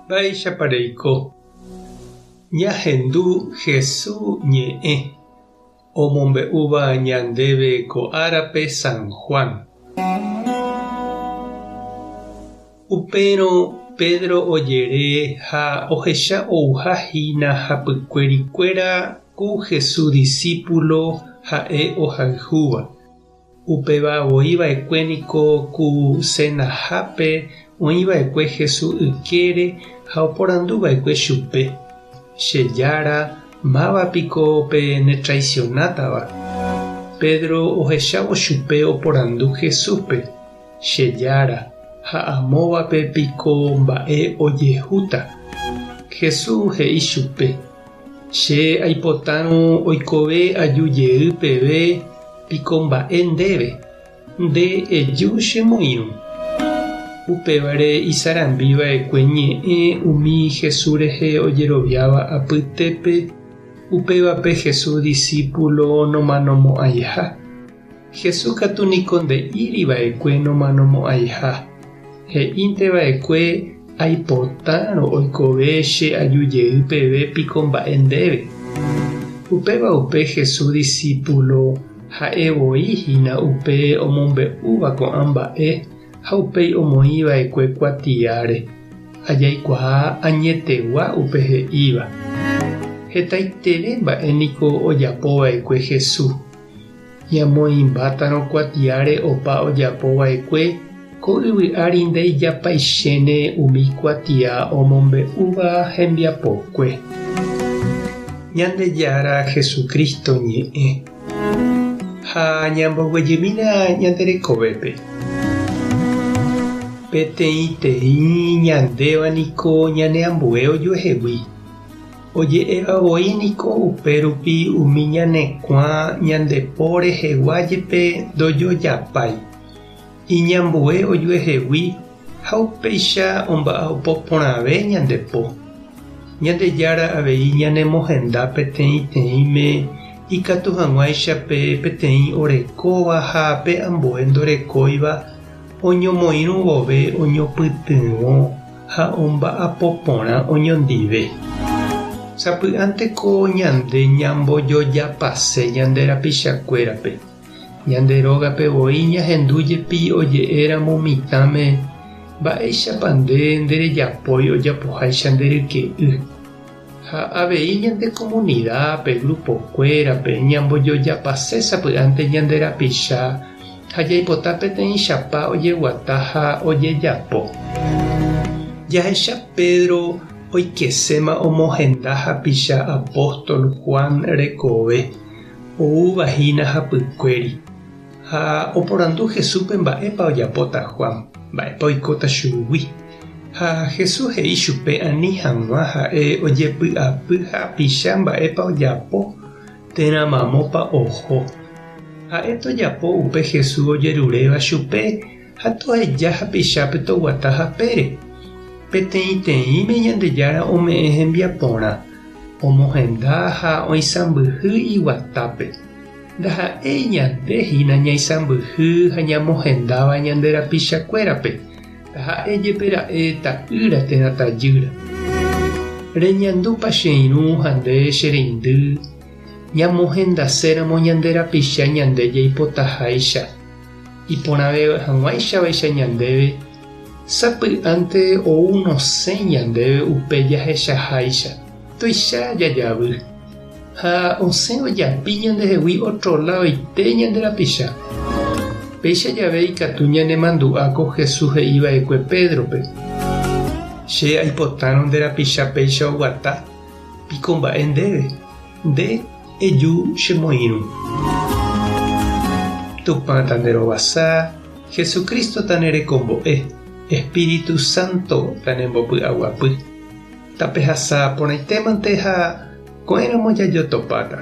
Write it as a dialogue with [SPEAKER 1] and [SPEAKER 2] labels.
[SPEAKER 1] Vaichápareiko ñahendu Jesús ñe'ẽ omombe'úva ñandéve ko árape San Juan. Upérõ Pedro ojere ha ohecha ouhahína hapykuerikuéra ku Jesús discípulo ha'e ohayhúva. Upéva oĩva'ekuéniko ku senahápe oĩva'ekue Jesús ykére ha oporanduva'ekue chupe. Chejára mávapiko pe netraicionátava. Pedro ohechávo chupe oporandu Jesúspe. Chejára ha amóvape piko mba'e ojehúta. Jesús he'i chupe: che aipotárõ oikove ajujey peve piko mba'e ndéve. Nde eju chemoirũ. Upévare isarambiva'ekue ñe'ẽ umi Jesús rehe ojeroviáva apytépe. Upévape Jesús discípulo nomanomo'ãiha. Jesús katu niko nde'íriva'ekue nomanomo'ãiha. He'ínteva'ekue aipotárõ oikove che ajujey peve piko mba'e ndéve. Upéva upe Jesús discípulo ha'evoihína upe omombe'úva ko'ã mba'e ha upéi omoĩva'ekue kuatiáre. Ajaikuaa añetegua upe he'íva. Hetaitéve mba'éniko ojapova'ekue Jesús. Ñamoĩmbátarõ kuatiáre opa ojapova'ekue ko yvy'ári ndeijapaichéne umi kuatia omombe'úva hembiapokue. Ñandejára Jesucristo ñe'ẽ ha ñamboguejýmina ñanderekovépe. Peteĩteĩ ñandévaniko ñaneambue ojuehegui. Oje'evavoíniko upérupi umi ñanekuã ñandepo reheguájepe ndojojapái. Iñambue ojuehegui ha upéicha omba'apoporãve ñandepo. Ñandejára avei ñanemohenda peteĩteĩme ikatu hag̃uáichape peteĩ orekóva ha pe ambue ndorekóiva oñomoirũ vove oñopytyvõ ha omba'apoporã oñondive. Sapy'ánteko ñande ñambojojapase ñande rapichakuérape. Ñande rógapevoi ñahendújepi oje'éramo mitãme mba'éichapa nde nderejapói ojapoháicha nderyke'y. Ha avei ñande comunidadpe grupokuérape ñambojojapase sapy'ánte ñande rapicha ha jaipota peteĩ chapa ojeguata ha ojejapo. Jahecha Pedro oikeséma omohenda hapicha apóstol Juan rekove ouvahína hapykuéri ha oporandu Jesúspe mba'épa ojapóta Juan, mba'épa oikóta chugui. Ha Jesús he'i chupe ani hag̃ua ha'e ojepy'apy hapicha mba'épa ojapo térãmamópa oho. Ha'e tojapo upe Jesús ojeruréva chupe ha toheja hapichápe toguata hapére. Peteĩteĩme ñandejára ome'ẽ hembiaporã omohenda ha oisãmbyhy iguatápe. Ndaha'éi ñandehína ñaisãmbyhy ha ñamohendáva ñande rapichakuérape. Ndaha'éjepe ra'e ta'ýra térã tajýra. Reñandúpa che irũ ha nde che reindy ñamohendaséramo ñande rapicha ñande jaipotaháicha. Iporãve hag̃uáichavaicha ñandéve sapy'ánte ou nosẽ ñandéve upe jahechaháicha tuicha jajavy. Ha osẽ ojapi ñandehegui otrola oite ñande rapicha. Péicha jave ikatu ñanemandu'a ko Jesús he'íva'ekue Pedrope: che aipotárõ nde rapicha péicha oguata piko mba'e ndéve. Nde eju chemoirũ. Tupã tanderovasa, Jesucristo tanerekombo'e, Espíritu Santo tanembopy'aguapy. Tapehasa porãitémante ha ko'ẽramo jajotopáta.